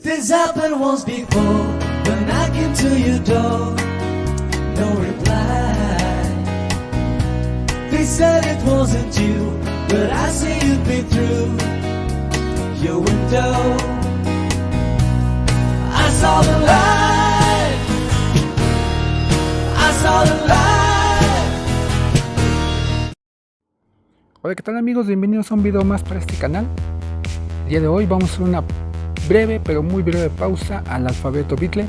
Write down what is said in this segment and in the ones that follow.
This happened once before, when I came to your door, no reply. They said it wasn't you, but I see you'd been through your window. I saw the light, I saw the light. Hola, ¿qué tal amigos? Bienvenidos a un video más para este canal. El día de hoy vamos a hacer una breve, pero muy breve pausa al alfabeto Beatle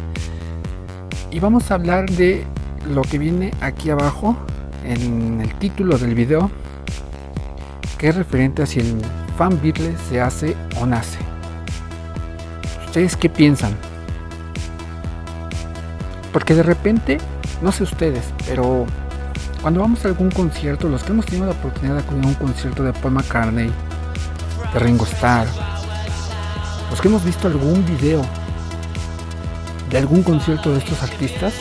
y vamos a hablar de lo que viene aquí abajo en el título del video, que es referente a si el fan Beatle se hace o nace. ¿Ustedes qué piensan? Porque de repente, no sé ustedes, pero cuando vamos a algún concierto, los que hemos tenido la oportunidad de acudir a un concierto de Paul McCartney, de Ringo Starr, los que hemos visto algún video de algún concierto de estos artistas,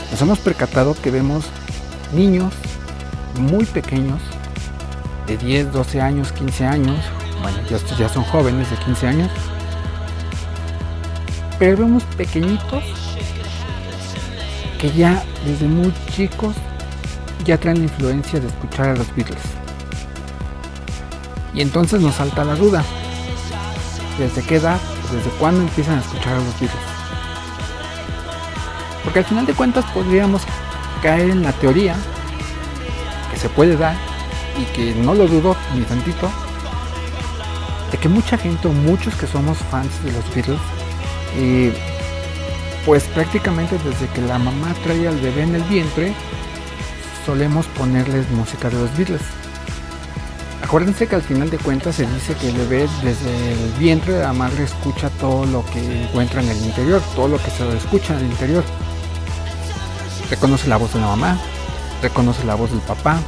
nos hemos percatado que vemos niños muy pequeños, de 10, 12 años, 15 años, bueno, estos ya son jóvenes de 15 años, pero vemos pequeñitos que ya desde muy chicos ya traen la influencia de escuchar a los Beatles. Y entonces nos salta la duda, ¿desde qué edad, desde cuándo empiezan a escuchar a los Beatles? Porque al final de cuentas podríamos caer en la teoría que se puede dar, y que no lo dudo ni tantito, de que mucha gente o muchos que somos fans de los Beatles, pues prácticamente desde que la mamá trae al bebé en el vientre, solemos ponerles música de los Beatles. Acuérdense que al final de cuentas se dice que el bebé desde el vientre de la madre escucha todo lo que encuentra en el interior, todo lo que se lo escucha en el interior. Reconoce la voz de la mamá, reconoce la voz del papá.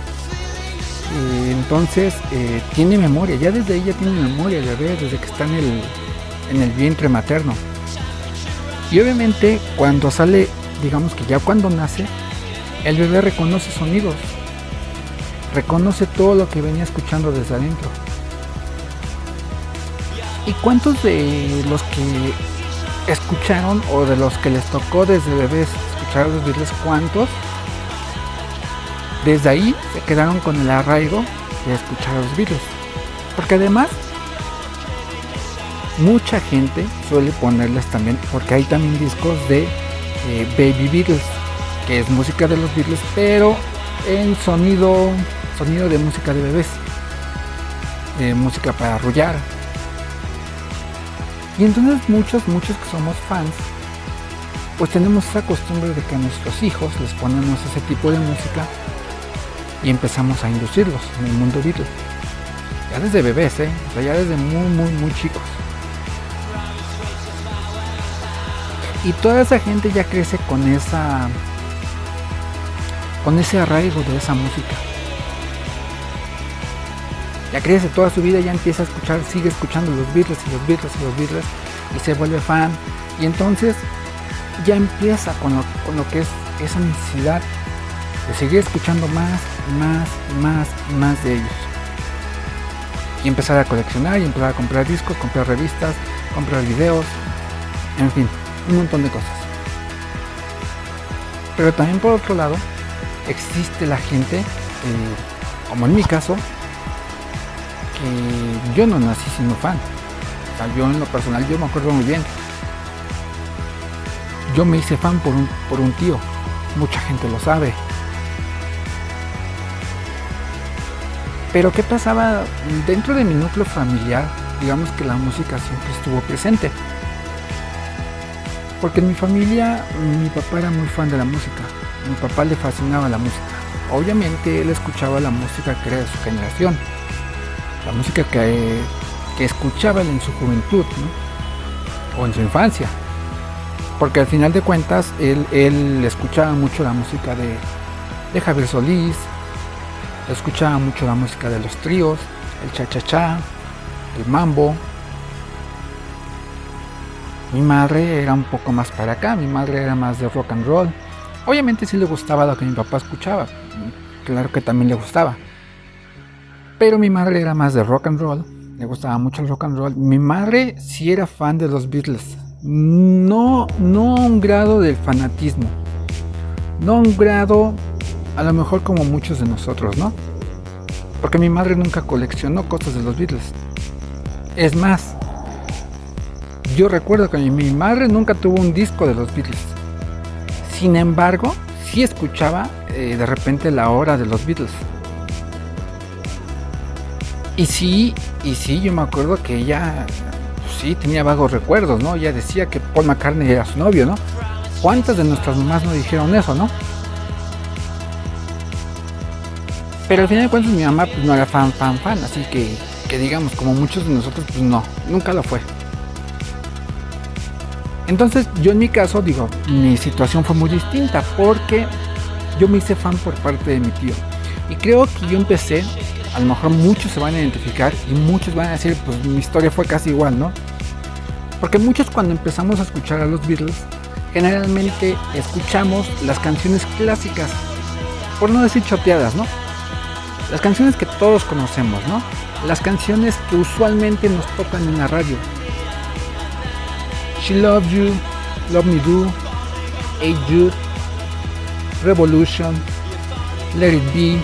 Entonces tiene memoria, ya desde ella tiene memoria el bebé, desde que está en el vientre materno. Y obviamente cuando sale, digamos que ya cuando nace, el bebé reconoce sonidos, reconoce todo lo que venía escuchando desde adentro. ¿Y cuántos de los que escucharon o de los que les tocó desde bebés escuchar a los Beatles, cuántos desde ahí se quedaron con el arraigo de escuchar a los Beatles? Porque además mucha gente suele ponerles también, porque hay también discos de Baby Beatles, que es música de los Beatles, pero en sonido de música de bebés, música para arrullar. Y entonces muchos que somos fans, pues tenemos esa costumbre de que a nuestros hijos les ponemos ese tipo de música y empezamos a inducirlos en el mundo Beatles. Ya desde bebés, o sea, ya desde muy chicos. Y toda esa gente ya crece con ese arraigo de esa música. Ya crece toda su vida, ya empieza a escuchar, sigue escuchando los Beatles y los Beatles y los Beatles y se vuelve fan. Y entonces ya empieza con lo que es esa necesidad de seguir escuchando más de ellos. Y empezar a coleccionar y empezar a comprar discos, comprar revistas, comprar videos, en fin, un montón de cosas. Pero también por otro lado existe la gente, como en mi caso, que yo no nací siendo fan. O sea, yo en lo personal, yo me acuerdo muy bien, yo me hice fan por un tío. Mucha gente lo sabe. Pero ¿qué pasaba dentro de mi núcleo familiar? Digamos que la música siempre estuvo presente, porque en mi familia mi papá era muy fan de la música. A mi papá le fascinaba la música. Obviamente él escuchaba la música que era de su generación, la música que escuchaba él en su juventud, ¿no? O en su infancia, porque al final de cuentas él escuchaba mucho la música de Javier Solís, escuchaba mucho la música de los tríos, el cha-cha-cha, el mambo. Mi madre era un poco más para acá, mi madre era más de rock and roll. Obviamente sí le gustaba lo que mi papá escuchaba, claro que también le gustaba, pero mi madre era más de rock and roll le gustaba mucho el rock and roll. Mi madre sí era fan de los Beatles. No a un grado del fanatismo. No a un grado, a lo mejor como muchos de nosotros, ¿no? Porque mi madre nunca coleccionó cosas de los Beatles. Es más, yo recuerdo que mi madre nunca tuvo un disco de los Beatles. Sin embargo, sí escuchaba de repente la hora de los Beatles. Y sí, yo me acuerdo que ella sí tenía vagos recuerdos, ¿no? Ella decía que Paul McCartney era su novio, ¿no? ¿Cuántas de nuestras mamás no dijeron eso, no? Pero al final de cuentas mi mamá pues no era fan, así que digamos, como muchos de nosotros, pues no, nunca lo fue. Entonces yo en mi caso, digo, mi situación fue muy distinta porque yo me hice fan por parte de mi tío. Y creo que yo empecé, a lo mejor muchos se van a identificar y muchos van a decir, pues mi historia fue casi igual, ¿no? Porque muchos cuando empezamos a escuchar a los Beatles, generalmente escuchamos las canciones clásicas, por no decir choteadas, ¿no? Las canciones que todos conocemos, ¿no? Las canciones que usualmente nos tocan en la radio. She Loves You, Love Me Do, Hey Jude, Revolution, Let It Be.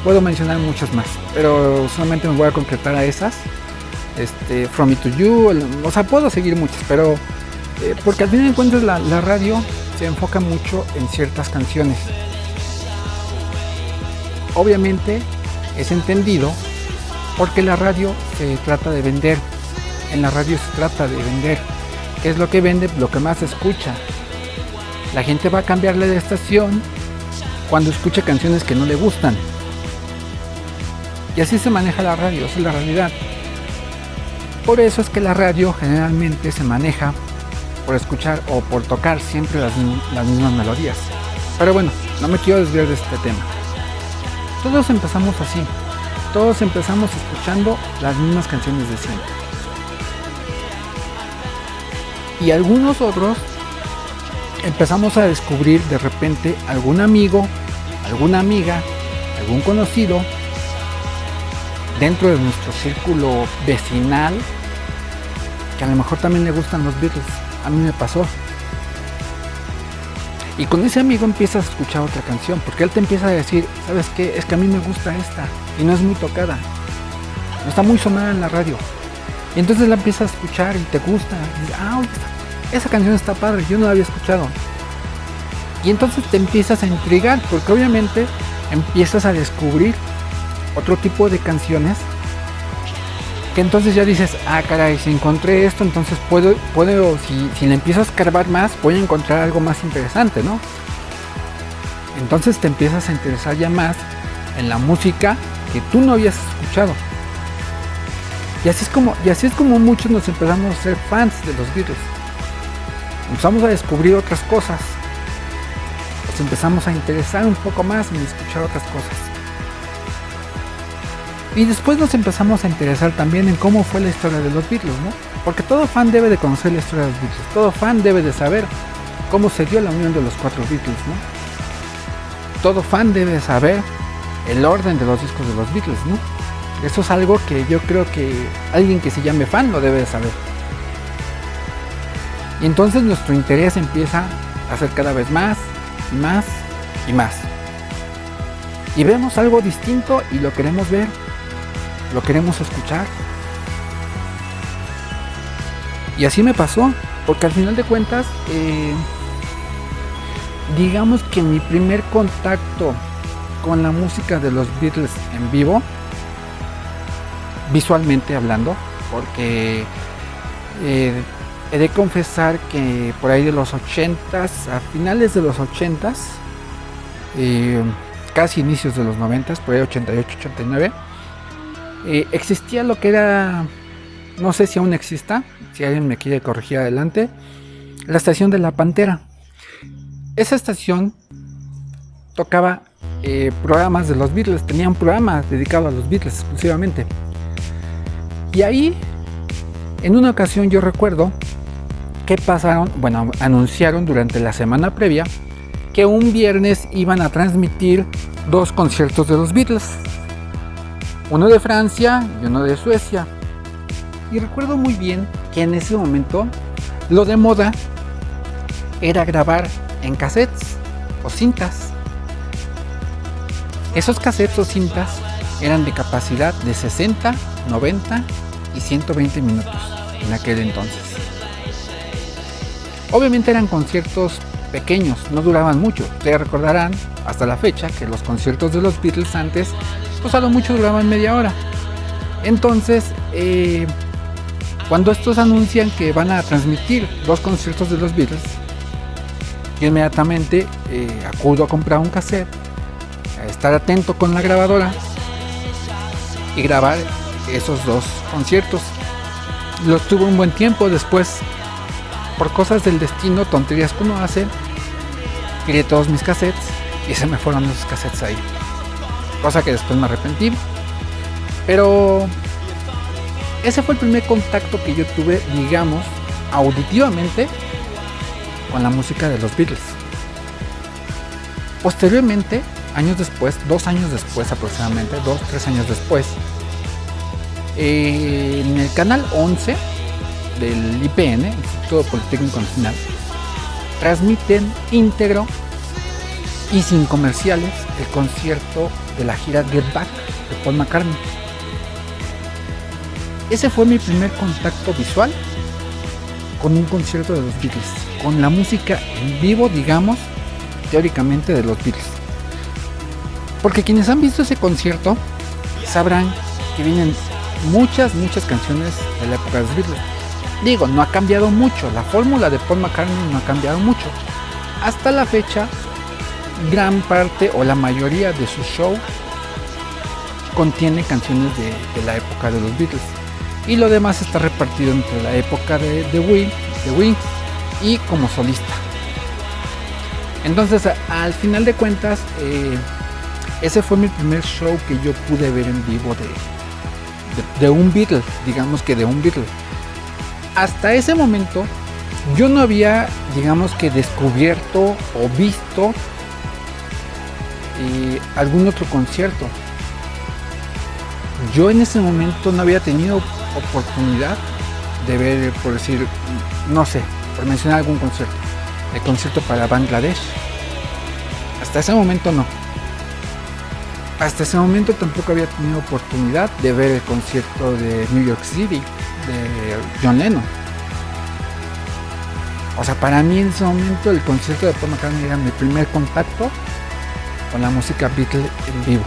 Puedo mencionar muchas más, pero solamente me voy a concretar a esas. From Me to You, o sea, puedo seguir muchas, pero porque al fin de cuentas la radio se enfoca mucho en ciertas canciones. Obviamente es entendido porque la radio se trata de vender. En la radio se trata de vender. ¿Qué es lo que vende? Lo que más se escucha. La gente va a cambiarle de estación cuando escucha canciones que no le gustan. Y así se maneja la radio, esa es la realidad. Por eso es que la radio generalmente se maneja por escuchar o por tocar siempre las mismas melodías. Pero bueno, no me quiero desviar de este tema. Todos empezamos así. Todos empezamos escuchando las mismas canciones de siempre. Y algunos otros empezamos a descubrir de repente algún amigo, alguna amiga, algún conocido dentro de nuestro círculo vecinal que a lo mejor también le gustan los Beatles. A mí me pasó. Y con ese amigo empiezas a escuchar otra canción, porque él te empieza a decir, ¿sabes qué? Es que a mí me gusta esta y no es muy tocada, no está muy sonada en la radio. Y entonces la empiezas a escuchar y te gusta. Y dices, oye, esa canción está padre, yo no la había escuchado. Y entonces te empiezas a intrigar, porque obviamente empiezas a descubrir otro tipo de canciones que entonces ya dices, caray, si encontré esto, entonces puedo si le empiezo a escarbar más, voy a encontrar algo más interesante, ¿no? Entonces te empiezas a interesar ya más en la música que tú no habías escuchado. Y así es como muchos nos empezamos a ser fans de los Beatles. Empezamos a descubrir otras cosas. Nos empezamos a interesar un poco más en escuchar otras cosas. Y después nos empezamos a interesar también en cómo fue la historia de los Beatles, ¿no? Porque todo fan debe de conocer la historia de los Beatles. Todo fan debe de saber cómo se dio la unión de los 4 Beatles, ¿no? Todo fan debe de saber el orden de los discos de los Beatles, ¿no? Eso es algo que yo creo que alguien que se llame fan lo debe de saber. Y entonces nuestro interés empieza a ser cada vez más y más y más. Y vemos algo distinto y lo queremos ver. Lo queremos escuchar. Y así me pasó, porque al final de cuentas, digamos que mi primer contacto con la música de los Beatles en vivo, visualmente hablando, porque he de confesar que por ahí de los 80s, a finales de los 80s, casi inicios de los 90s, por ahí 88, 89, existía lo que era, no sé si aún exista, si alguien me quiere corregir adelante, la estación de La Pantera. Esa estación tocaba programas de los Beatles, tenía un programa dedicado a los Beatles exclusivamente. Y ahí, en una ocasión yo recuerdo que anunciaron durante la semana previa que un viernes iban a transmitir 2 conciertos de los Beatles. uno de Francia y uno de Suecia. Y recuerdo muy bien que en ese momento lo de moda era grabar en cassettes o cintas. Esos cassettes o cintas eran de capacidad de 60, 90 y 120 minutos en aquel entonces. Obviamente eran conciertos pequeños, no duraban mucho. Ustedes recordarán hasta la fecha que los conciertos de los Beatles antes, pues a lo mucho duraban media hora. Entonces, cuando estos anuncian que van a transmitir dos conciertos de los Beatles, yo inmediatamente acudo a comprar un cassette, a estar atento con la grabadora y grabar esos dos conciertos. Los tuve un buen tiempo. Después, por cosas del destino, tonterías que uno hace, tiré todos mis cassettes y se me fueron esos cassettes ahí, cosa que después me arrepentí. Pero ese fue el primer contacto que yo tuve, digamos, auditivamente con la música de los Beatles. Posteriormente, años después, 2 años después aproximadamente, 2-3 años después, en el canal 11 del IPN, Instituto Politécnico Nacional, transmiten íntegro y sin comerciales el concierto de la gira Get Back de Paul McCartney. Ese fue mi primer contacto visual con un concierto de los Beatles, con la música en vivo, digamos, teóricamente de los Beatles. Porque quienes han visto ese concierto sabrán que vienen muchas canciones de la época de los Beatles. Digo, no ha cambiado mucho, la fórmula de Paul McCartney no ha cambiado mucho. Hasta la fecha, gran parte o la mayoría de su show contiene canciones de la época de los Beatles. Y lo demás está repartido entre la época de Wings y como solista. Entonces, al final de cuentas, ese fue mi primer show que yo pude ver en vivo de un Beatle, digamos que de un Beatle. Hasta ese momento yo no había, digamos que descubierto o visto algún otro concierto. Yo en ese momento no había tenido oportunidad de ver, por decir, no sé, por mencionar algún concierto, el concierto para Bangladesh. Hasta ese momento no. Hasta ese momento tampoco había tenido oportunidad de ver el concierto de New York City de John Lennon. O sea, para mí en ese momento el concierto de Paul McCartney era mi primer contacto con la música Beatles en vivo.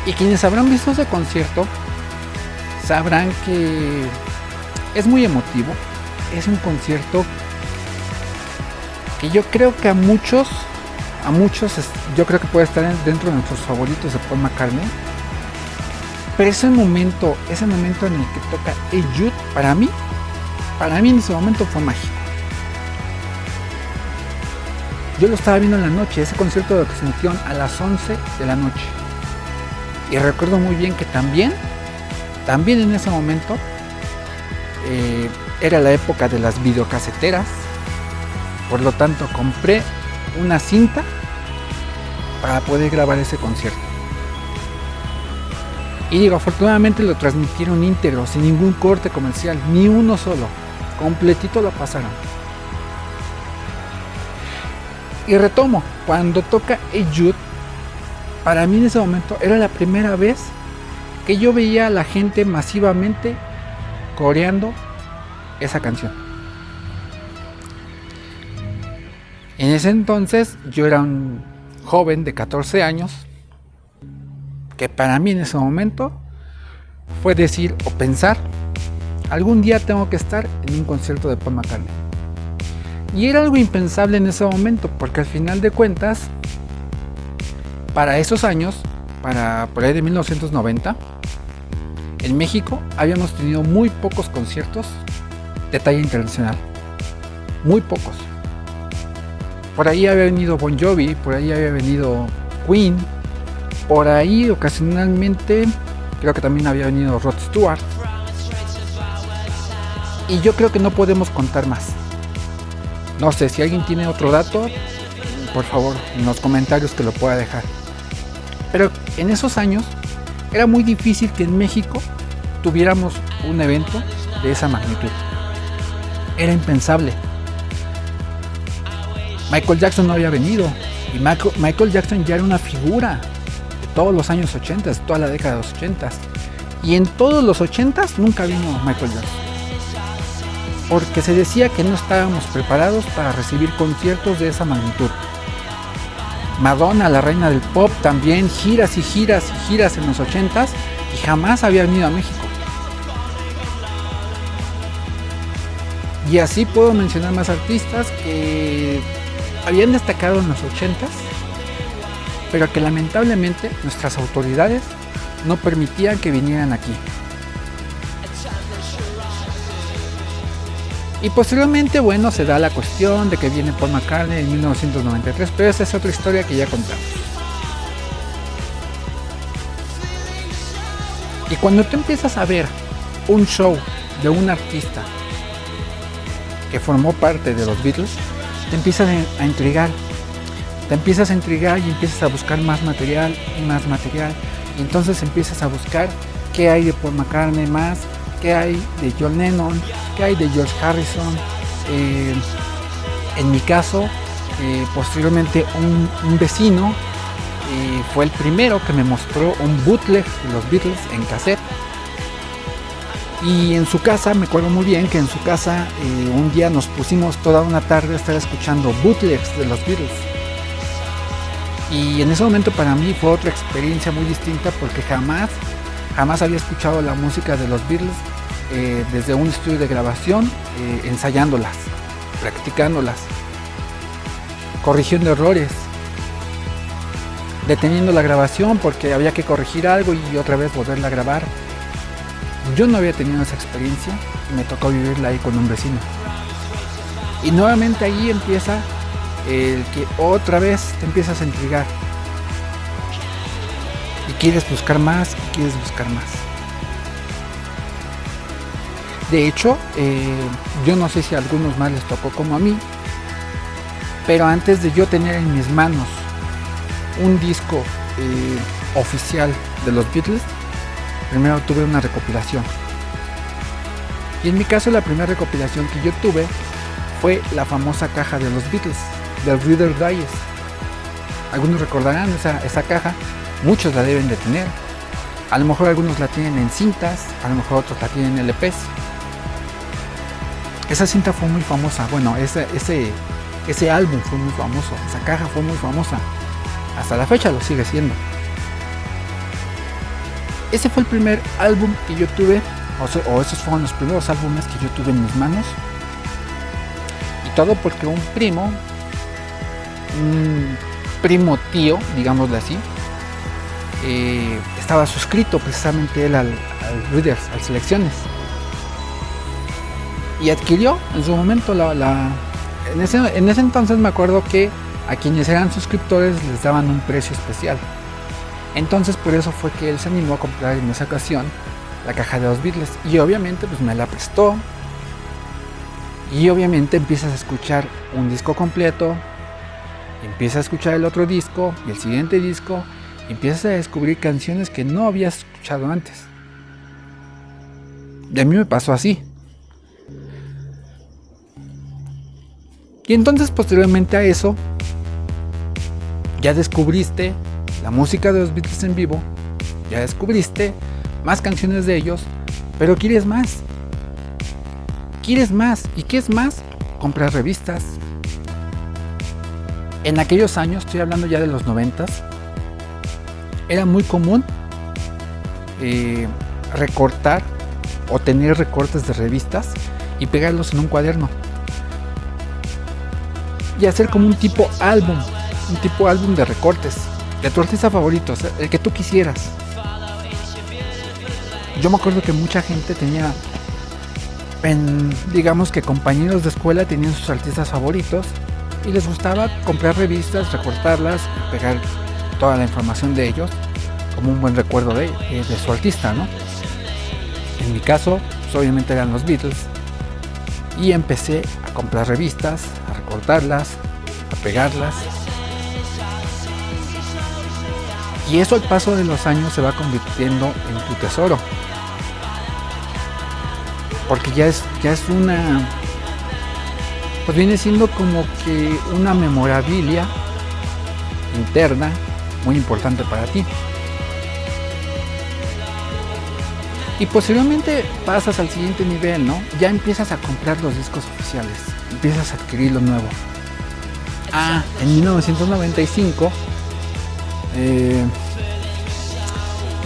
Y quienes habrán visto ese concierto sabrán que es muy emotivo. Es un concierto que yo creo que a muchos yo creo que puede estar dentro de nuestros favoritos de Paul McCartney. Pero ese momento en el que toca Hey Jude, para mí en ese momento fue mágico. Yo lo estaba viendo en la noche, ese concierto lo transmitieron a las 11 de la noche. Y recuerdo muy bien que también en ese momento era la época de las videocaseteras. Por lo tanto, compré una cinta para poder grabar ese concierto. Y digo, afortunadamente lo transmitieron íntegro, sin ningún corte comercial, ni uno solo. Completito lo pasaron. Y retomo, cuando toca Hey Jude, para mí en ese momento era la primera vez que yo veía a la gente masivamente coreando esa canción. En ese entonces yo era un joven de 14 años, que para mí en ese momento fue decir o pensar, algún día tengo que estar en un concierto de Paul McCartney. Y era algo impensable en ese momento, porque al final de cuentas, para esos años, por ahí de 1990, en México habíamos tenido muy pocos conciertos de talla internacional. Muy pocos. Por ahí había venido Bon Jovi, por ahí había venido Queen, por ahí ocasionalmente creo que también había venido Rod Stewart. Y yo creo que no podemos contar más. No sé, si alguien tiene otro dato, por favor, en los comentarios que lo pueda dejar. Pero en esos años era muy difícil que en México tuviéramos un evento de esa magnitud. Era impensable. Michael Jackson no había venido y Michael Jackson ya era una figura de todos los años 80, toda la década de los 80. Y en todos los 80 nunca vino Michael Jackson, porque se decía que no estábamos preparados para recibir conciertos de esa magnitud. Madonna, la reina del pop, también giras y giras y giras en los 80s y jamás había venido a México. Y así puedo mencionar más artistas que habían destacado en los 80s, pero que lamentablemente nuestras autoridades no permitían que vinieran aquí. Y posteriormente, bueno, se da la cuestión de que viene Paul McCartney en 1993, pero esa es otra historia que ya contamos. Y cuando tú empiezas a ver un show de un artista que formó parte de los Beatles, te empiezas a intrigar. Te empiezas a intrigar y empiezas a buscar más material y más material. Y entonces empiezas a buscar qué hay de Paul McCartney más, qué hay de John Lennon, qué hay de George Harrison. En mi caso, posteriormente un vecino fue el primero que me mostró un bootleg de los Beatles en cassette. Y en su casa, me acuerdo muy bien que en su casa un día nos pusimos toda una tarde a estar escuchando bootlegs de los Beatles. Y en ese momento para mí fue otra experiencia muy distinta, porque jamás había escuchado la música de los Beatles desde un estudio de grabación, ensayándolas, practicándolas, corrigiendo errores, deteniendo la grabación porque había que corregir algo y otra vez volverla a grabar. Yo no había tenido esa experiencia y me tocó vivirla ahí con un vecino. Y nuevamente ahí empieza el que otra vez te empiezas a intrigar. Y quieres buscar más y quieres buscar más. De hecho, yo no sé si a algunos más les tocó como a mí, pero antes de yo tener en mis manos un disco oficial de los Beatles, primero tuve una recopilación. Y en mi caso la primera recopilación que yo tuve fue la famosa caja de los Beatles, del Reader Digest. Algunos recordarán esa caja, muchos la deben de tener. A lo mejor algunos la tienen en cintas, a lo mejor otros la tienen en LPs. Esa cinta fue muy famosa, bueno, ese álbum fue muy famoso, esa caja fue muy famosa. Hasta la fecha lo sigue siendo. Ese fue el primer álbum que yo tuve, o esos fueron los primeros álbumes que yo tuve en mis manos. Y todo porque un primo tío, digámosle así, estaba suscrito precisamente él al Readers, al Selecciones. Y adquirió en su momento en ese entonces me acuerdo que a quienes eran suscriptores les daban un precio especial. Entonces por eso fue que él se animó a comprar en esa ocasión la caja de los Beatles. Y obviamente pues me la prestó. Y obviamente empiezas a escuchar un disco completo. Empiezas a escuchar el otro disco y el siguiente disco. Y empiezas a descubrir canciones que no habías escuchado antes. Y a mí me pasó así. Y entonces posteriormente a eso, ya descubriste la música de los Beatles en vivo, ya descubriste más canciones de ellos, pero quieres más. ¿Quieres más? ¿Y qué es más? Comprar revistas. En aquellos años, estoy hablando ya de los 90s, era muy común recortar o tener recortes de revistas y pegarlos en un cuaderno. Y hacer como un tipo álbum de recortes de tu artista favorito, o sea, el que tú quisieras. Yo me acuerdo que mucha gente tenía, digamos que compañeros de escuela tenían sus artistas favoritos y les gustaba comprar revistas, recortarlas y pegar toda la información de ellos como un buen recuerdo de su artista, ¿no? En mi caso, pues obviamente eran los Beatles, y empecé a comprar revistas, a recortarlas, a pegarlas. Y eso al paso de los años se va convirtiendo en tu tesoro. Porque ya es una... Pues viene siendo como que una memorabilia interna muy importante para ti. Y posteriormente pasas al siguiente nivel, ¿no? Ya empiezas a comprar los discos oficiales, empiezas a adquirir lo nuevo. En 1995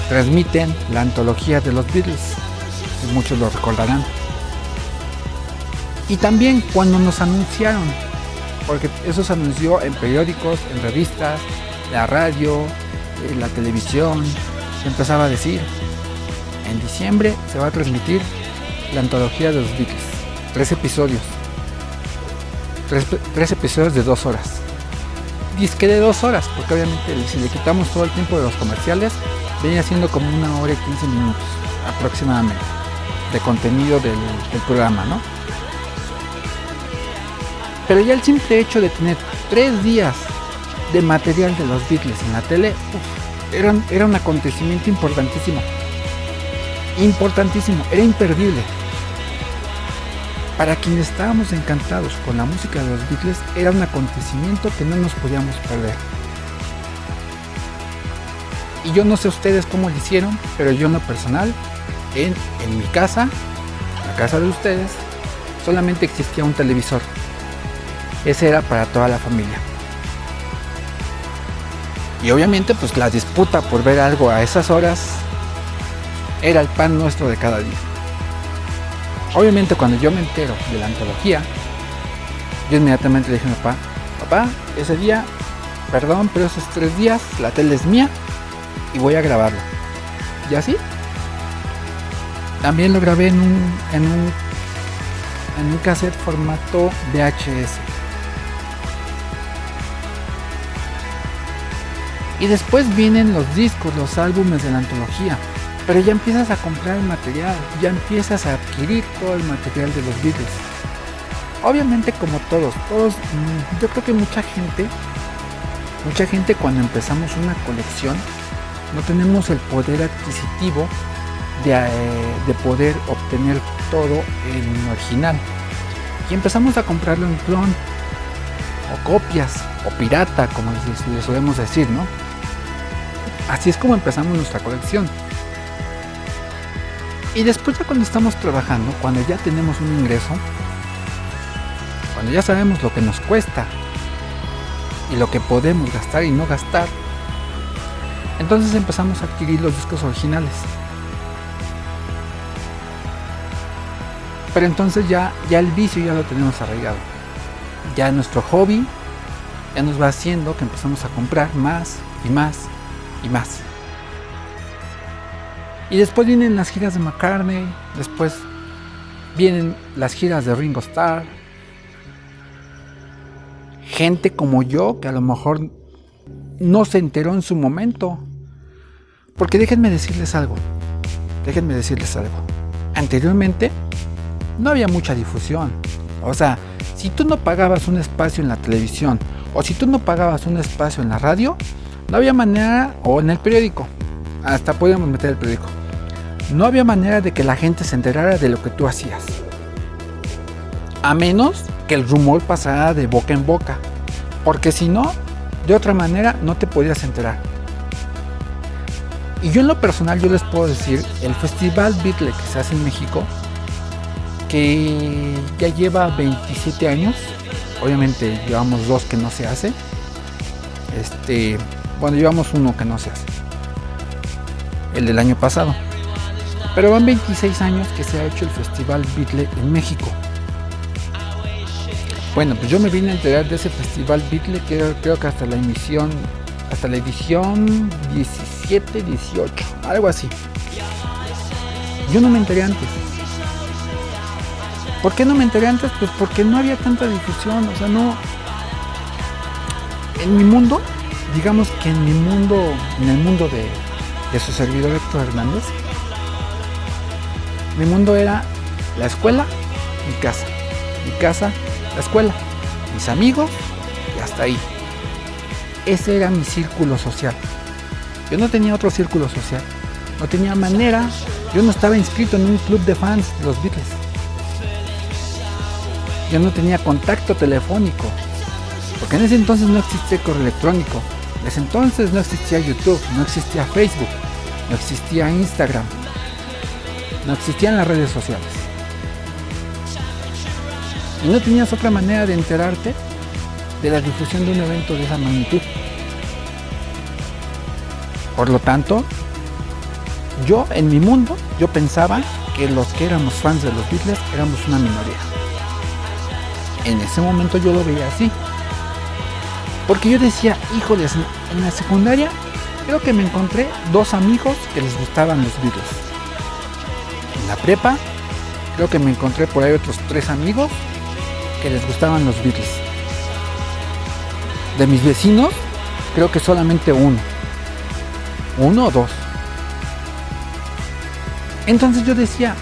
transmiten la antología de los Beatles, muchos lo recordarán. Y también cuando nos anunciaron, porque eso se anunció en periódicos, en revistas, la radio, la televisión, se empezaba a decir: en diciembre se va a transmitir la antología de los Beatles, 3 episodios, 3 episodios de 2 horas. Disque de 2 horas, porque obviamente si le quitamos todo el tiempo de los comerciales, venía siendo como 1 hora y 15 minutos aproximadamente de contenido del programa, ¿no? Pero ya el simple hecho de tener 3 días de material de los Beatles en la tele, era un acontecimiento importantísimo. Era imperdible. Para quienes estábamos encantados con la música de los Beatles, era un acontecimiento que no nos podíamos perder. Y yo no sé ustedes cómo lo hicieron, pero yo en lo personal, en mi casa, la casa de ustedes, solamente existía un televisor. Ese era para toda la familia. Y obviamente pues la disputa por ver algo a esas horas era el pan nuestro de cada día. Obviamente cuando yo me entero de la antología, yo inmediatamente le dije a mi papá, ese día, perdón, pero esos 3 días la tele es mía y voy a grabarla. Y así. También lo grabé en un cassette formato VHS. Y después vienen los discos, los álbumes de la antología. Pero ya empiezas a comprar el material, ya empiezas a adquirir todo el material de los Beatles. Obviamente como todos, yo creo que mucha gente cuando empezamos una colección no tenemos el poder adquisitivo de poder obtener todo en original. Y empezamos a comprarlo en clon, o copias, o pirata, como le solemos decir, ¿no? Así es como empezamos nuestra colección. Y después ya cuando estamos trabajando, cuando ya tenemos un ingreso, cuando ya sabemos lo que nos cuesta y lo que podemos gastar y no gastar, entonces empezamos a adquirir los discos originales. Pero entonces ya el vicio ya lo tenemos arraigado. Ya nuestro hobby ya nos va haciendo que empezamos a comprar más y más y más. Y después vienen las giras de McCartney, después vienen las giras de Ringo Starr. Gente como yo que a lo mejor no se enteró en su momento. Porque déjenme decirles algo. Anteriormente no había mucha difusión. O sea, si tú no pagabas un espacio en la televisión o si tú no pagabas un espacio en la radio, no había manera, o en el periódico, hasta podíamos meter el periódico, no había manera de que la gente se enterara de lo que tú hacías, a menos que el rumor pasara de boca en boca, porque si no, de otra manera no te podías enterar. Y yo en lo personal, yo les puedo decir, el Festival Beatle que se hace en México, que ya lleva 27 años, obviamente llevamos 2 que no se hace, llevamos 1 que no se hace, el del año pasado, pero van 26 años que se ha hecho el Festival Beatle en México. Bueno, pues yo me vine a enterar de ese Festival Beatle, creo que hasta la edición 17, 18, algo así. Yo no me enteré antes. ¿Por qué no me enteré antes? Pues porque no había tanta difusión, o sea, no. En mi mundo, digamos que en el mundo de su servidor Héctor Hernández, mi mundo era la escuela, mi casa, la escuela, mis amigos y hasta ahí. Ese era mi círculo social. Yo no tenía otro círculo social. No tenía manera. Yo no estaba inscrito en un club de fans de los Beatles. Yo no tenía contacto telefónico. Porque en ese entonces no existía el correo electrónico. En ese entonces no existía YouTube, no existía Facebook, no existía Instagram. No existían las redes sociales. Y no tenías otra manera de enterarte de la difusión de un evento de esa magnitud. Por lo tanto, yo en mi mundo, yo pensaba que los que éramos fans de los Beatles éramos una minoría. En ese momento yo lo veía así. Porque yo decía, híjoles, en la secundaria creo que me encontré 2 amigos que les gustaban los Beatles. En la prepa creo que me encontré por ahí otros 3 amigos que les gustaban los Beatles. De mis vecinos creo que solamente uno o 2. Entonces yo decía,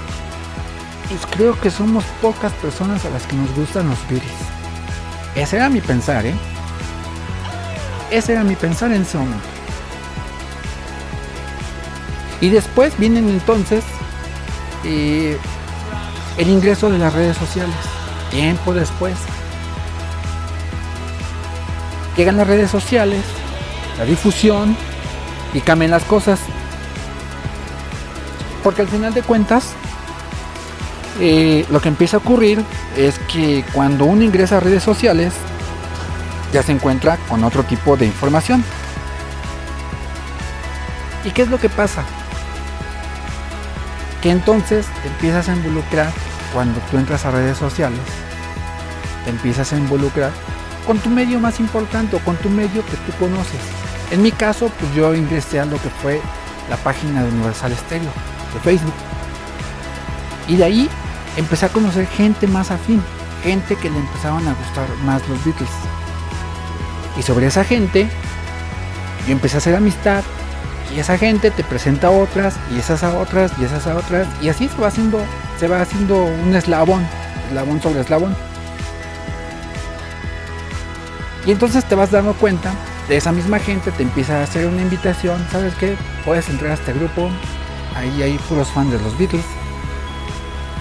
pues creo que somos pocas personas a las que nos gustan los Beatles. Ese era mi pensar, Ese era mi pensar en ese momento. Y después vienen entonces el ingreso de las redes sociales. Tiempo después llegan las redes sociales, la difusión, y cambian las cosas. Porque al final de cuentas, lo que empieza a ocurrir es que cuando uno ingresa a redes sociales, ya se encuentra con otro tipo de información. ¿Y qué es lo que pasa? Que entonces te empiezas a involucrar, cuando tú entras a redes sociales, te empiezas a involucrar con tu medio más importante o con tu medio que tú conoces. En mi caso, pues yo ingresé a lo que fue la página de Universal Stereo de Facebook. Y de ahí empecé a conocer gente más afín, gente que le empezaban a gustar más los Beatles. Y sobre esa gente, yo empecé a hacer amistad, y esa gente te presenta a otras, y esas a otras, y esas a otras, y así se va haciendo un eslabón sobre eslabón. Y entonces te vas dando cuenta de esa misma gente, te empieza a hacer una invitación, ¿sabes qué? Puedes entrar a este grupo, ahí hay puros fans de los Beatles.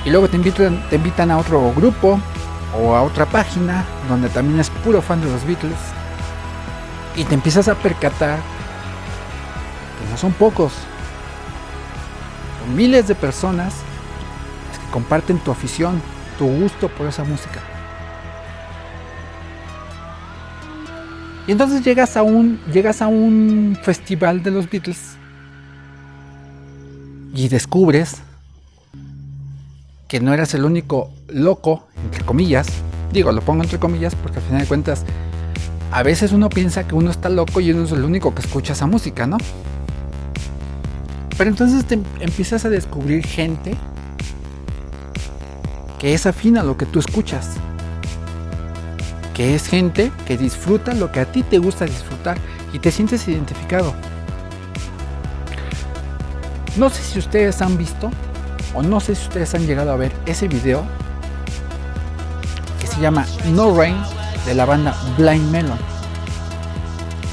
Y luego te invitan a otro grupo o a otra página donde también es puro fan de los Beatles. Y te empiezas a percatar que no son pocos, son miles de personas las que comparten tu afición, tu gusto por esa música. Y entonces llegas a un festival de los Beatles y descubres que no eras el único loco, entre comillas. Digo, lo pongo entre comillas porque al final de cuentas a veces uno piensa que uno está loco y uno es el único que escucha esa música, ¿no? Pero entonces te empiezas a descubrir gente que es afín a lo que tú escuchas, que es gente que disfruta lo que a ti te gusta disfrutar y te sientes identificado. No sé si ustedes han visto o no sé si ustedes han llegado a ver ese video que se llama No Rain de la banda Blind Melon.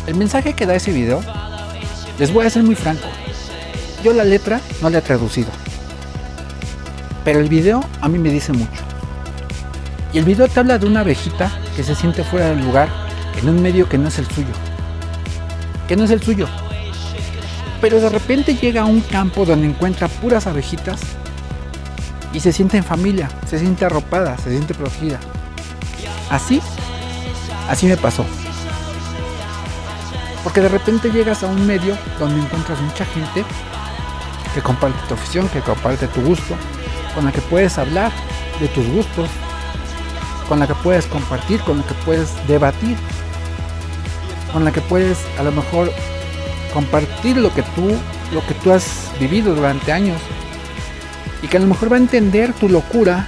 El mensaje que da ese video, les voy a ser muy franco, yo la letra no la he traducido, pero el video a mí me dice mucho. Y el video te habla de una abejita que se siente fuera del lugar en un medio que no es el suyo, pero de repente llega a un campo donde encuentra puras abejitas y se siente en familia, se siente arropada, se siente protegida. Así me pasó. Porque de repente llegas a un medio donde encuentras mucha gente que comparte tu afición, que comparte tu gusto, con la que puedes hablar de tus gustos, con la que puedes compartir, con la que puedes debatir, con la que puedes a lo mejor compartir lo que tú has vivido durante años, y que a lo mejor va a entender tu locura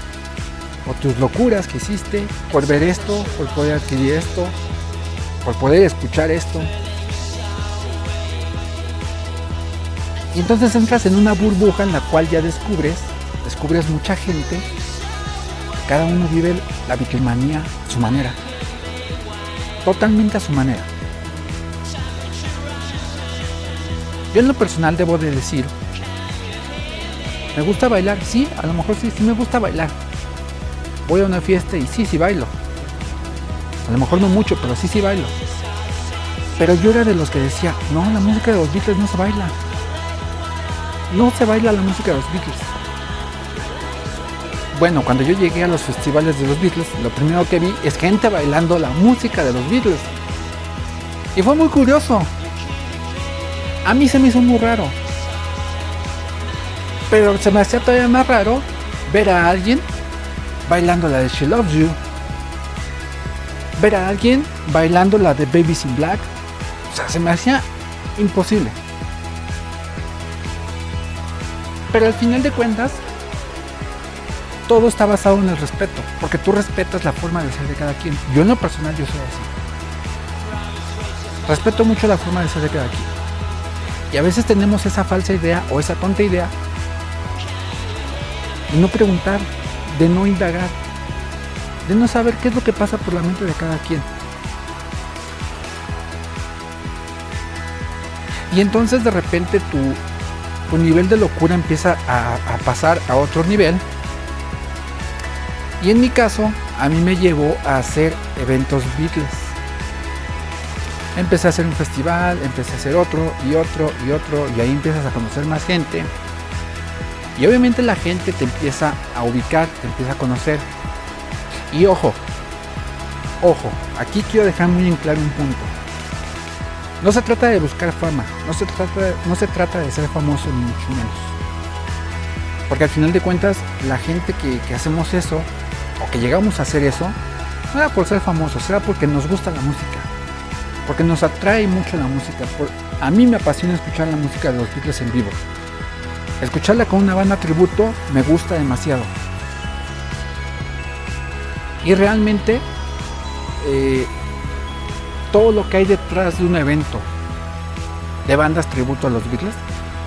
o tus locuras que hiciste por ver esto, por poder adquirir esto, por poder escuchar esto. Y entonces entras en una burbuja en la cual ya descubres mucha gente, cada uno vive la Beatlemanía a su manera, totalmente a su manera. Yo en lo personal debo de decir, me gusta bailar, sí, a lo mejor sí me gusta bailar. Voy a una fiesta y sí bailo. A lo mejor no mucho, pero sí bailo. Pero yo era de los que decía, no, la música de los Beatles no se baila. No se baila la música de los Beatles. Bueno, cuando yo llegué a los festivales de los Beatles, lo primero que vi es gente bailando la música de los Beatles. Y fue muy curioso. A mí se me hizo muy raro. Pero se me hacía todavía más raro ver a alguien bailando la de She Loves You. Ver a alguien bailando la de Babies in Black. O sea, se me hacía imposible. Pero al final de cuentas, todo está basado en el respeto. Porque tú respetas la forma de ser de cada quien. Yo en lo personal, yo soy así. Respeto mucho la forma de ser de cada quien. Y a veces tenemos esa falsa idea o esa tonta idea de no preguntar, de no indagar, de no saber qué es lo que pasa por la mente de cada quien. Y entonces de repente tu nivel de locura empieza a pasar a otro nivel. Y en mi caso, a mí me llevó a hacer eventos Beatles. Empecé a hacer un festival, empecé a hacer otro, y ahí empiezas a conocer más gente. Y obviamente la gente te empieza a ubicar, te empieza a conocer. Y ojo, aquí quiero dejar muy en claro un punto. No se trata de buscar fama, no se trata de ser famoso ni mucho menos. Porque al final de cuentas, la gente que hacemos eso, o que llegamos a hacer eso, no era por ser famosos, era porque nos gusta la música. Porque nos atrae mucho la música. A mí me apasiona escuchar la música de los Beatles en vivo. Escucharla con una banda tributo me gusta demasiado. Y realmente todo lo que hay detrás de un evento de bandas tributo a los Beatles,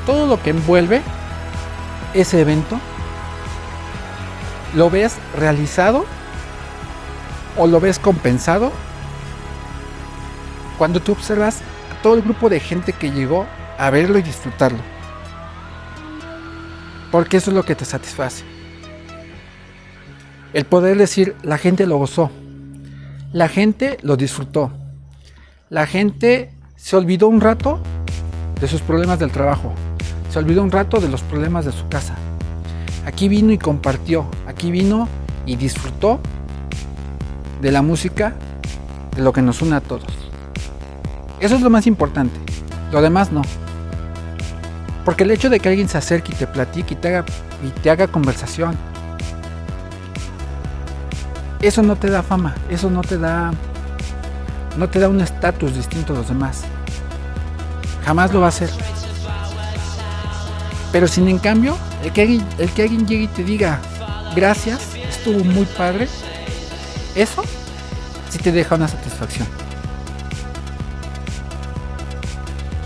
todo lo que envuelve ese evento, lo ves realizado o lo ves compensado cuando tú observas a todo el grupo de gente que llegó a verlo y disfrutarlo. Porque eso es lo que te satisface. El poder decir, la gente lo gozó, la gente lo disfrutó, la gente se olvidó un rato de sus problemas del trabajo, se olvidó un rato de los problemas de su casa. Aquí vino y compartió, aquí vino y disfrutó de la música, de lo que nos une a todos. Eso es lo más importante, lo demás no. Porque el hecho de que alguien se acerque y te platique y te haga conversación, eso no te da fama, eso no te da un estatus distinto a los demás. Jamás lo va a hacer. Pero sin en cambio, el que alguien llegue y te diga gracias, estuvo muy padre, eso sí te deja una satisfacción.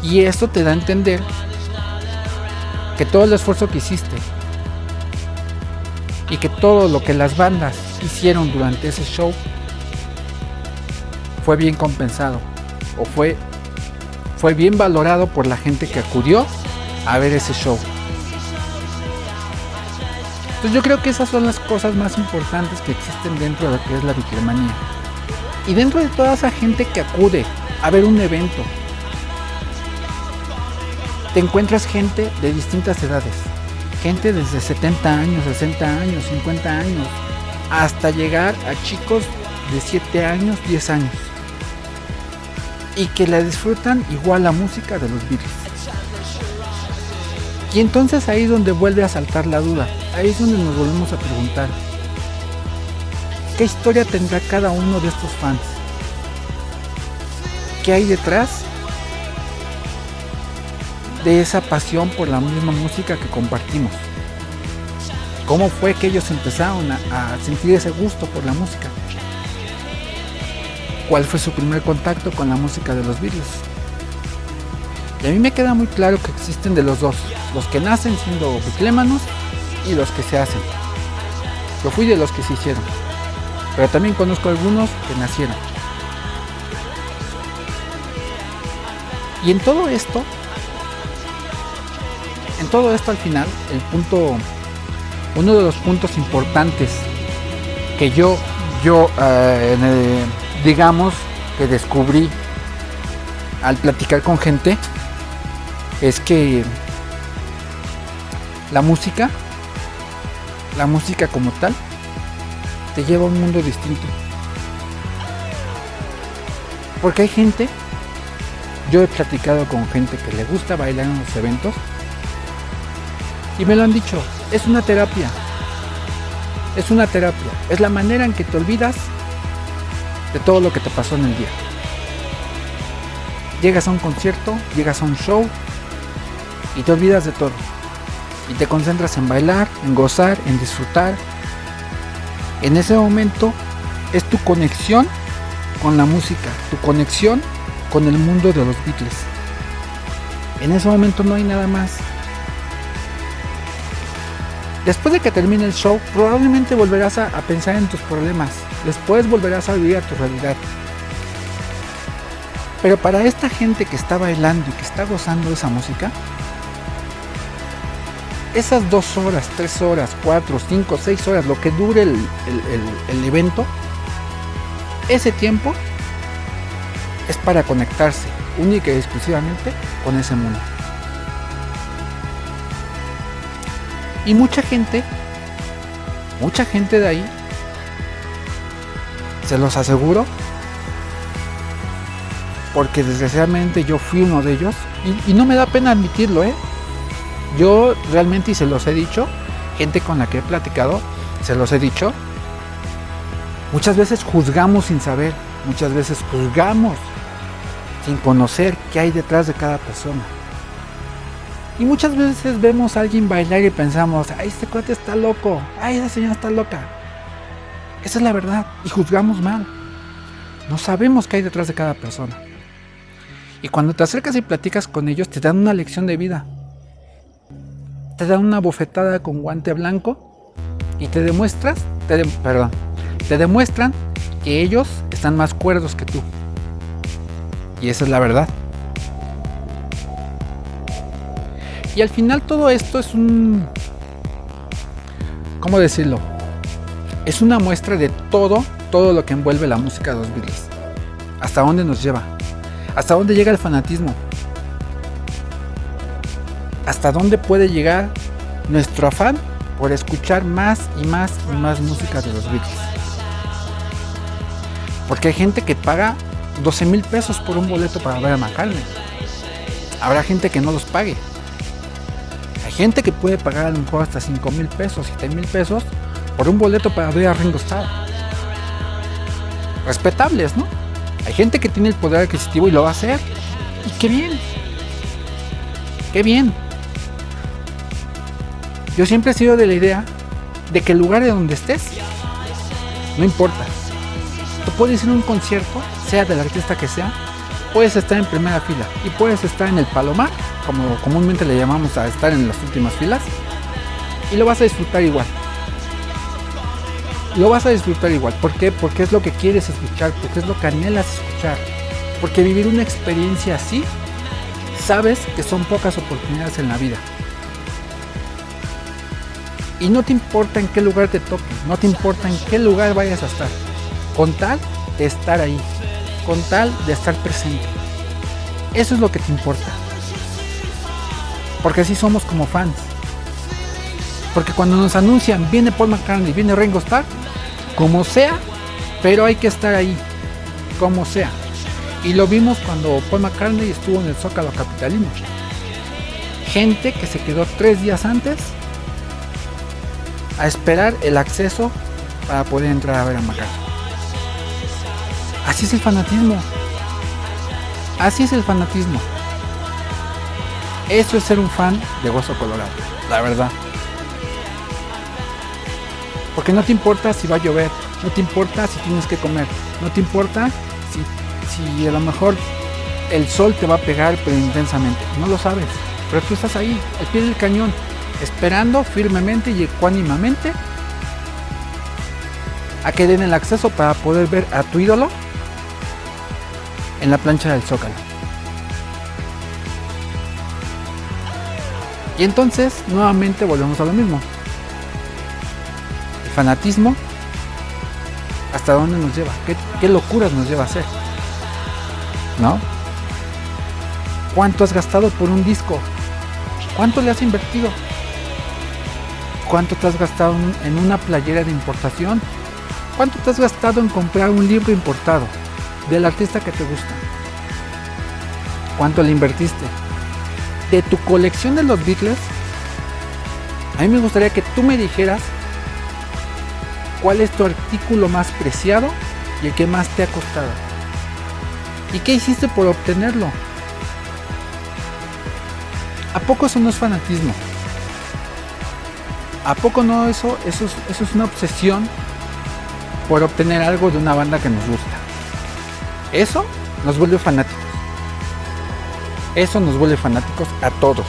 Y esto te da a entender que todo el esfuerzo que hiciste y que todo lo que las bandas hicieron durante ese show fue bien compensado o fue bien valorado por la gente que acudió a ver ese show. Entonces yo creo que esas son las cosas más importantes que existen dentro de lo que es la Beatlemanía. Y dentro de toda esa gente que acude a ver un evento, te encuentras gente de distintas edades, gente desde 70 años, 60 años, 50 años, hasta llegar a chicos de 7 años, 10 años, y que la disfrutan igual la música de los Beatles. Y entonces ahí es donde vuelve a saltar la duda, ahí es donde nos volvemos a preguntar, ¿qué historia tendrá cada uno de estos fans? ¿Qué hay detrás de esa pasión por la misma música que compartimos? ¿Cómo fue que ellos empezaron a sentir ese gusto por la música? ¿Cuál fue su primer contacto con la música de los Beatles? Y a mí me queda muy claro que existen de los dos, los que nacen siendo beatlémanos y los que se hacen. Yo fui de los que se hicieron, pero también conozco algunos que nacieron. Y en todo esto, en todo esto al final, uno de los puntos importantes que yo digamos que descubrí al platicar con gente es que la música como tal te lleva a un mundo distinto. Porque hay gente, yo he platicado con gente que le gusta bailar en los eventos y me lo han dicho, es una terapia, es la manera en que te olvidas de todo lo que te pasó en el día. Llegas a un concierto, llegas a un show y te olvidas de todo. Y te concentras en bailar, en gozar, en disfrutar. En ese momento es tu conexión con la música, tu conexión con el mundo de los Beatles. En ese momento no hay nada más. Después de que termine el show, probablemente volverás a pensar en tus problemas. Después volverás a vivir a tu realidad. Pero para esta gente que está bailando y que está gozando de esa música, esas 2 horas, 3 horas, 4, 5, 6 horas, lo que dure el evento, ese tiempo es para conectarse única y exclusivamente con ese mundo. Y mucha gente de ahí, se los aseguro, porque desgraciadamente yo fui uno de ellos y no me da pena admitirlo, Yo realmente, y se los he dicho, gente con la que he platicado, se los he dicho, muchas veces juzgamos sin saber, muchas veces juzgamos sin conocer qué hay detrás de cada persona. Y muchas veces vemos a alguien bailar y pensamos, ay, este cuate está loco, ay, esa señora está loca. Esa es la verdad, y juzgamos mal. No sabemos qué hay detrás de cada persona. Y cuando te acercas y platicas con ellos, te dan una lección de vida. Te dan una bofetada con guante blanco y te demuestran que ellos están más cuerdos que tú. Y esa es la verdad. Y al final todo esto es ¿cómo decirlo? Es una muestra de todo lo que envuelve la música de los Beatles. Hasta dónde nos lleva. Hasta dónde llega el fanatismo. Hasta dónde puede llegar nuestro afán por escuchar más y más y más música de los Beatles. Porque hay gente que paga 12,000 pesos por un boleto para ver a McCartney. Habrá gente que no los pague. Hay gente que puede pagar a lo mejor hasta 5,000 pesos, 7,000 pesos por un boleto para ver a Ringo Starr. Respetables, ¿no? Hay gente que tiene el poder adquisitivo y lo va a hacer. Y qué bien. Qué bien. Yo siempre he sido de la idea de que el lugar de donde estés no importa. Tú puedes ir a un concierto, sea del artista que sea, puedes estar en primera fila y puedes estar en el palomar, como comúnmente le llamamos a estar en las últimas filas, y lo vas a disfrutar igual. Lo vas a disfrutar igual. ¿Por qué? Porque es lo que quieres escuchar, porque es lo que anhelas escuchar. Porque vivir una experiencia así, sabes que son pocas oportunidades en la vida. Y no te importa en qué lugar te toque, no te importa en qué lugar vayas a estar, con tal de estar ahí, con tal de estar presente. Eso es lo que te importa. Porque así somos como fans. Porque cuando nos anuncian, viene Paul McCartney, viene Ringo Starr, como sea, pero hay que estar ahí, como sea. Y lo vimos cuando Paul McCartney estuvo en el Zócalo capitalino. Gente que se quedó 3 días antes a esperar el acceso para poder entrar a ver a McCartney. Así es el fanatismo. Así es el fanatismo. Eso es ser un fan de Hueso Colorado, la verdad. Porque no te importa si va a llover, no te importa si tienes que comer, no te importa si a lo mejor el sol te va a pegar pero intensamente, no lo sabes, pero tú estás ahí, al pie del cañón, esperando firmemente y ecuánimamente a que den el acceso para poder ver a tu ídolo en la plancha del Zócalo. Y entonces nuevamente volvemos a lo mismo. El fanatismo, ¿hasta dónde nos lleva? ¿Qué locuras nos lleva a hacer? ¿No? ¿Cuánto has gastado por un disco? ¿Cuánto le has invertido? ¿Cuánto te has gastado en una playera de importación? ¿Cuánto te has gastado en comprar un libro importado del artista que te gusta? ¿Cuánto le invertiste? De tu colección de los Beatles, a mí me gustaría que tú me dijeras cuál es tu artículo más preciado y el que más te ha costado. ¿Y qué hiciste por obtenerlo? ¿A poco eso no es fanatismo? ¿A poco no eso es una obsesión por obtener algo de una banda que nos gusta? Eso nos vuelve fanáticos. Eso nos vuelve fanáticos a todos.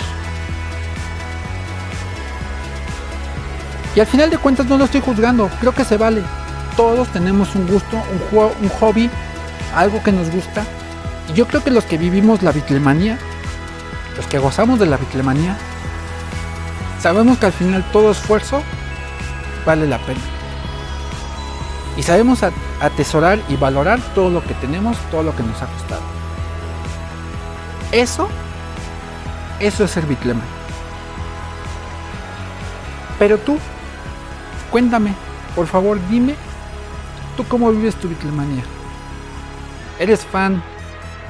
Y al final de cuentas no lo estoy juzgando, creo que se vale. Todos tenemos un gusto, un hobby, algo que nos gusta. Y yo creo que los que vivimos la Beatlemanía, los que gozamos de la Beatlemanía, sabemos que al final todo esfuerzo vale la pena. Y sabemos atesorar y valorar todo lo que tenemos, todo lo que nos ha costado. Eso es ser Beatleman. Pero tú, cuéntame, por favor, dime, ¿tú cómo vives tu Beatlemanía? ¿Eres fan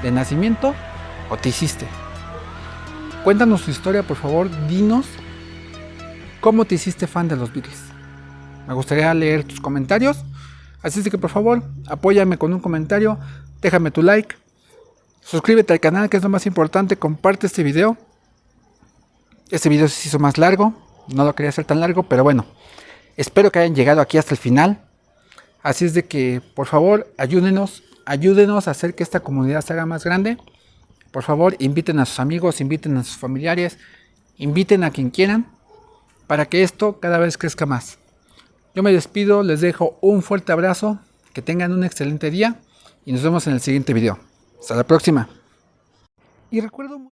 de nacimiento o te hiciste? Cuéntanos tu historia, por favor, dinos cómo te hiciste fan de los Beatles. Me gustaría leer tus comentarios, así es que por favor, apóyame con un comentario, déjame tu like, suscríbete al canal, que es lo más importante, comparte este video. Este video se hizo más largo, no lo quería hacer tan largo, pero bueno, espero que hayan llegado aquí hasta el final. Así es de que, por favor, ayúdenos a hacer que esta comunidad se haga más grande. Por favor, inviten a sus amigos, inviten a sus familiares, inviten a quien quieran, para que esto cada vez crezca más. Yo me despido, les dejo un fuerte abrazo, que tengan un excelente día y nos vemos en el siguiente video. Hasta la próxima. Y recuerdo